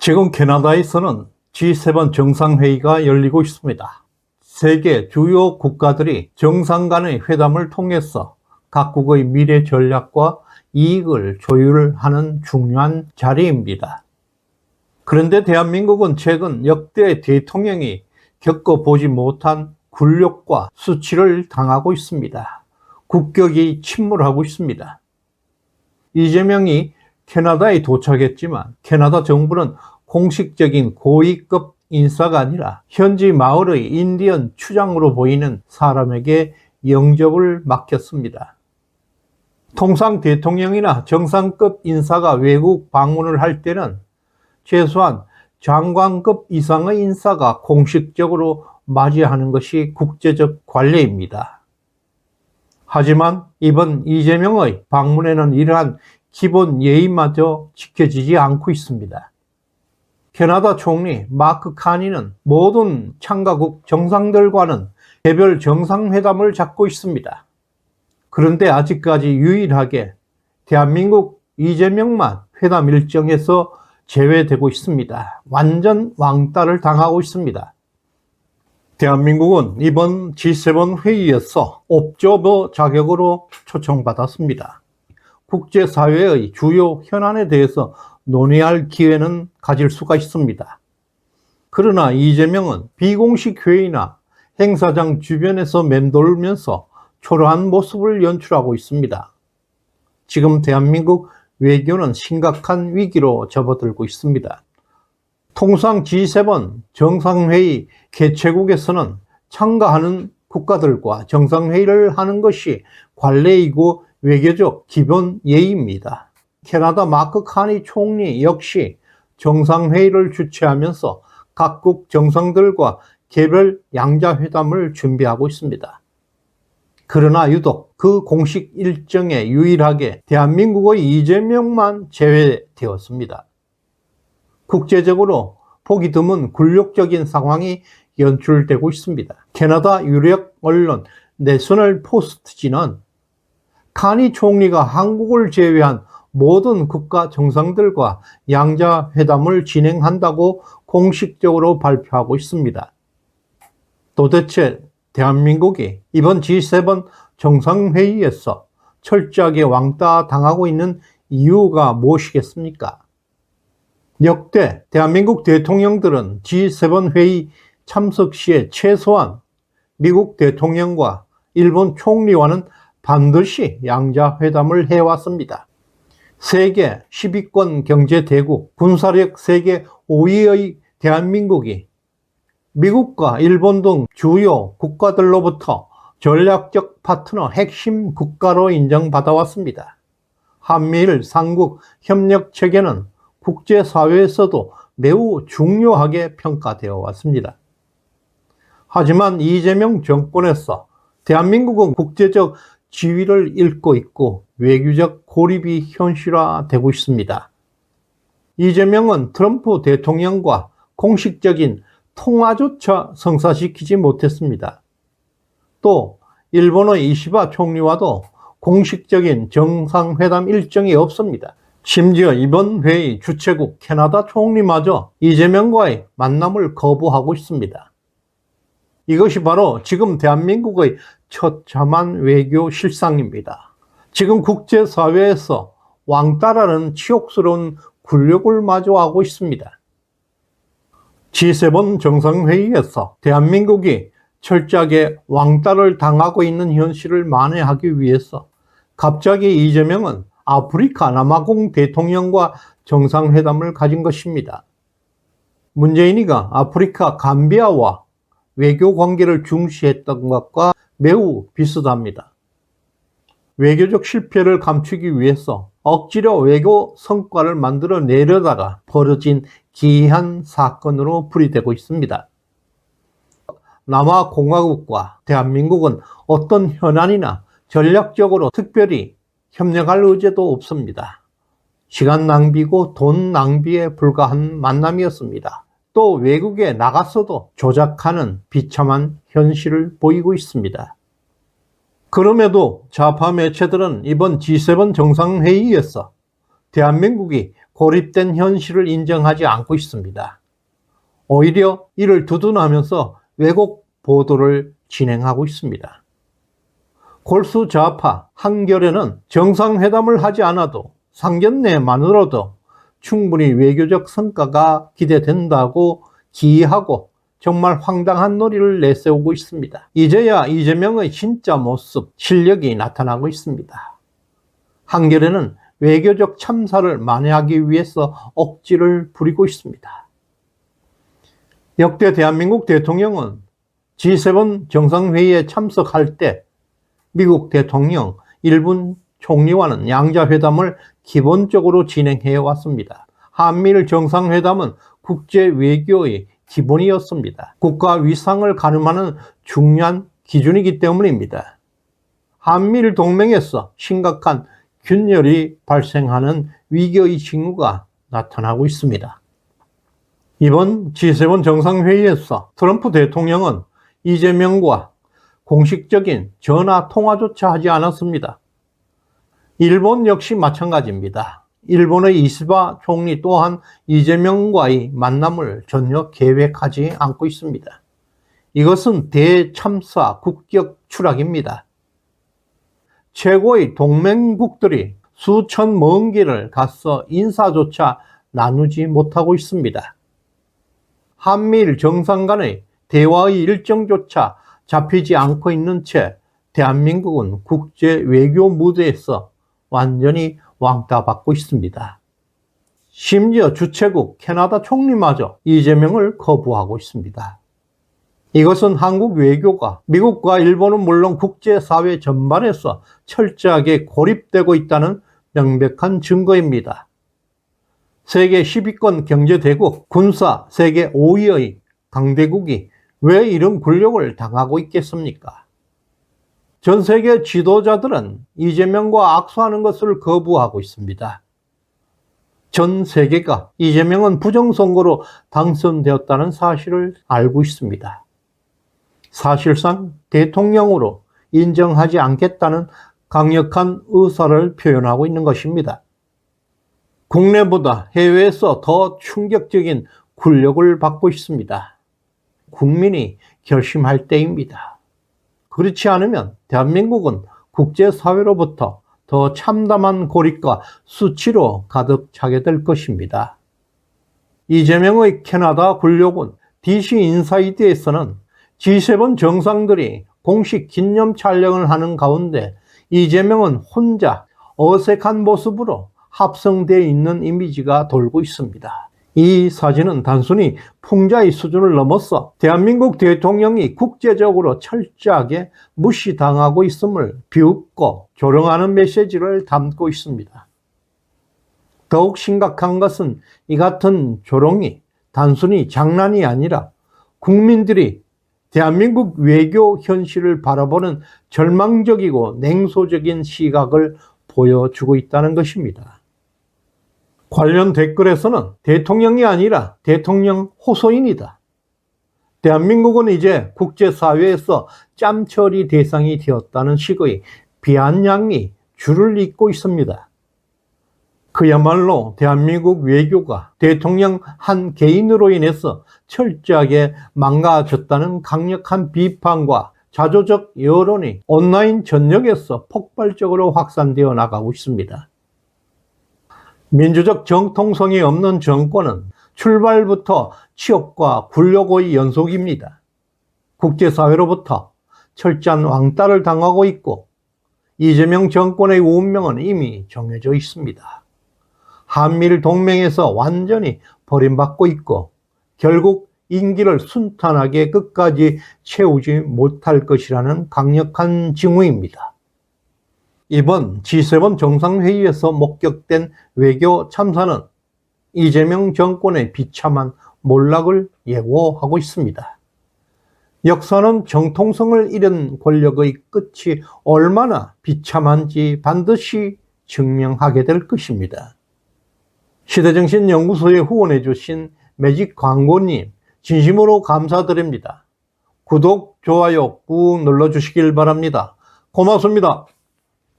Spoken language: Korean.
지금 캐나다에서는 G7 정상회의가 열리고 있습니다. 세계 주요 국가들이 정상 간의 회담을 통해서 각국의 미래 전략과 이익을 조율하는 중요한 자리입니다. 그런데 대한민국은 최근 역대 대통령이 겪어보지 못한 굴욕과 수치를 당하고 있습니다. 국격이 침몰하고 있습니다. 이재명이 캐나다에 도착했지만 캐나다 정부는 공식적인 고위급 인사가 아니라 현지 마을의 인디언 추장으로 보이는 사람에게 영접을 맡겼습니다. 통상 대통령이나 정상급 인사가 외국 방문을 할 때는 최소한 장관급 이상의 인사가 공식적으로 맞이하는 것이 국제적 관례입니다. 하지만 이번 이재명의 방문에는 이러한 기본 예의마저 지켜지지 않고 있습니다. 캐나다 총리 마크 카니는 모든 참가국 정상들과는 개별 정상회담을 잡고 있습니다. 그런데 아직까지 유일하게 대한민국 이재명만 회담 일정에서 제외되고 있습니다. 완전 왕따를 당하고 있습니다. 대한민국은 이번 G7 회의에서 옵저버 자격으로 초청받았습니다. 국제사회의 주요 현안에 대해서 논의할 기회는 가질 수가 있습니다. 그러나 이재명은 비공식 회의나 행사장 주변에서 맴돌면서 초라한 모습을 연출하고 있습니다. 지금 대한민국 외교는 심각한 위기로 접어들고 있습니다. 통상 G7 정상회의 개최국에서는 참가하는 국가들과 정상회의를 하는 것이 관례이고 외교적 기본 예의입니다. 캐나다 마크 카니 총리 역시 정상회의를 주최하면서 각국 정상들과 개별 양자회담을 준비하고 있습니다. 그러나 유독 그 공식 일정에 유일하게 대한민국의 이재명만 제외되었습니다. 국제적으로 보기 드문 굴욕적인 상황이 연출되고 있습니다. 캐나다 유력 언론 내셔널 포스트지는 카니 총리가 한국을 제외한 모든 국가 정상들과 양자회담을 진행한다고 공식적으로 발표하고 있습니다. 도대체 대한민국이 이번 G7 정상회의에서 철저하게 왕따 당하고 있는 이유가 무엇이겠습니까? 역대 대한민국 대통령들은 G7 회의 참석 시에 최소한 미국 대통령과 일본 총리와는 반드시 양자회담을 해왔습니다. 세계 10위권 경제대국, 군사력 세계 5위의 대한민국이 미국과 일본 등 주요 국가들로부터 전략적 파트너 핵심 국가로 인정받아왔습니다. 한미일 삼국 협력 체계는 국제사회에서도 매우 중요하게 평가되어 왔습니다. 하지만 이재명 정권에서 대한민국은 국제적 지위를 잃고 있고 외교적 고립이 현실화되고 있습니다. 이재명은 트럼프 대통령과 공식적인 통화조차 성사시키지 못했습니다. 또 일본의 이시바 총리와도 공식적인 정상회담 일정이 없습니다. 심지어 이번 회의 주최국 캐나다 총리마저 이재명과의 만남을 거부하고 있습니다. 이것이 바로 지금 대한민국의 처참한 외교 실상입니다. 지금 국제사회에서 왕따라는 치욕스러운 굴욕을 마주하고 있습니다. G7 정상회의에서 대한민국이 철저하게 왕따를 당하고 있는 현실을 만회하기 위해서 갑자기 이재명은 아프리카 남아공 대통령과 정상회담을 가진 것입니다. 문재인이가 아프리카 감비아와 외교 관계를 중시했던 것과 매우 비슷합니다. 외교적 실패를 감추기 위해서 억지로 외교 성과를 만들어 내려다가 벌어진 기이한 사건으로 풀이되고 있습니다. 남아공화국과 대한민국은 어떤 현안이나 전략적으로 특별히 협력할 의제도 없습니다. 시간 낭비고 돈 낭비에 불과한 만남이었습니다. 또 외국에 나갔어도 조작하는 비참한 현실을 보이고 있습니다. 그럼에도 좌파 매체들은 이번 G7 정상회의에서 대한민국이 고립된 현실을 인정하지 않고 있습니다. 오히려 이를 두둔하면서 왜곡 보도를 진행하고 있습니다. 골수 좌파 한겨레는 정상회담을 하지 않아도 상견례만으로도 충분히 외교적 성과가 기대된다고 기이하고 정말 황당한 논리를 내세우고 있습니다. 이제야 이재명의 진짜 모습, 실력이 나타나고 있습니다. 한겨레는 외교적 참사를 만회하기 위해서 억지를 부리고 있습니다. 역대 대한민국 대통령은 G7 정상회의에 참석할 때 미국 대통령, 일본 총리와는 양자회담을 기본적으로 진행해 왔습니다. 한미일 정상회담은 국제 외교의 기본이었습니다. 국가 위상을 가늠하는 중요한 기준이기 때문입니다. 한미일 동맹에서 심각한 균열이 발생하는 위기의 징후가 나타나고 있습니다. 이번 G7 정상회의에서 트럼프 대통령은 이재명과 공식적인 전화 통화조차 하지 않았습니다. 일본 역시 마찬가지입니다. 일본의 이시바 총리 또한 이재명과의 만남을 전혀 계획하지 않고 있습니다. 이것은 대참사 국격 추락입니다. 최고의 동맹국들이 수천 먼 길을 가서 인사조차 나누지 못하고 있습니다. 한미일 정상 간의 대화의 일정조차 잡히지 않고 있는 채 대한민국은 국제 외교 무대에서 완전히 왕따 받고 있습니다. 심지어 주최국 캐나다 총리마저 이재명을 거부하고 있습니다. 이것은 한국 외교가 미국과 일본은 물론 국제사회 전반에서 철저하게 고립되고 있다는 명백한 증거입니다. 세계 10위권 경제대국, 군사 세계 5위의 강대국이 왜 이런 굴욕을 당하고 있겠습니까? 전 세계 지도자들은 이재명과 악수하는 것을 거부하고 있습니다. 전 세계가 이재명은 부정선거로 당선되었다는 사실을 알고 있습니다. 사실상 대통령으로 인정하지 않겠다는 강력한 의사를 표현하고 있는 것입니다. 국내보다 해외에서 더 충격적인 굴욕을 받고 있습니다. 국민이 결심할 때입니다. 그렇지 않으면 대한민국은 국제사회로부터 더 참담한 고립과 수치로 가득 차게 될 것입니다. 이재명의 캐나다 굴욕은 DC 인사이드에서는 G7 정상들이 공식 기념 촬영을 하는 가운데 이재명은 혼자 어색한 모습으로 합성되어 있는 이미지가 돌고 있습니다. 이 사진은 단순히 풍자의 수준을 넘어서 대한민국 대통령이 국제적으로 철저하게 무시당하고 있음을 비웃고 조롱하는 메시지를 담고 있습니다. 더욱 심각한 것은 이 같은 조롱이 단순히 장난이 아니라 국민들이 대한민국 외교 현실을 바라보는 절망적이고 냉소적인 시각을 보여주고 있다는 것입니다. 관련 댓글에서는 대통령이 아니라 대통령 호소인이다. 대한민국은 이제 국제사회에서 짬처리 대상이 되었다는 식의 비아냥이 줄을 잇고 있습니다. 그야말로 대한민국 외교가 대통령 한 개인으로 인해서 철저하게 망가졌다는 강력한 비판과 자조적 여론이 온라인 전역에서 폭발적으로 확산되어 나가고 있습니다. 민주적 정통성이 없는 정권은 출발부터 치욕과 굴욕의 연속입니다. 국제사회로부터 철저한 왕따를 당하고 있고 이재명 정권의 운명은 이미 정해져 있습니다. 한미일 동맹에서 완전히 버림받고 있고 결국 임기를 순탄하게 끝까지 채우지 못할 것이라는 강력한 징후입니다. 이번 G7 정상회의에서 목격된 외교 참사는 이재명 정권의 비참한 몰락을 예고하고 있습니다. 역사는 정통성을 잃은 권력의 끝이 얼마나 비참한지 반드시 증명하게 될 것입니다. 시대정신연구소에 후원해 주신 매직 광고님 진심으로 감사드립니다. 구독, 좋아요 꾹 눌러주시길 바랍니다. 고맙습니다.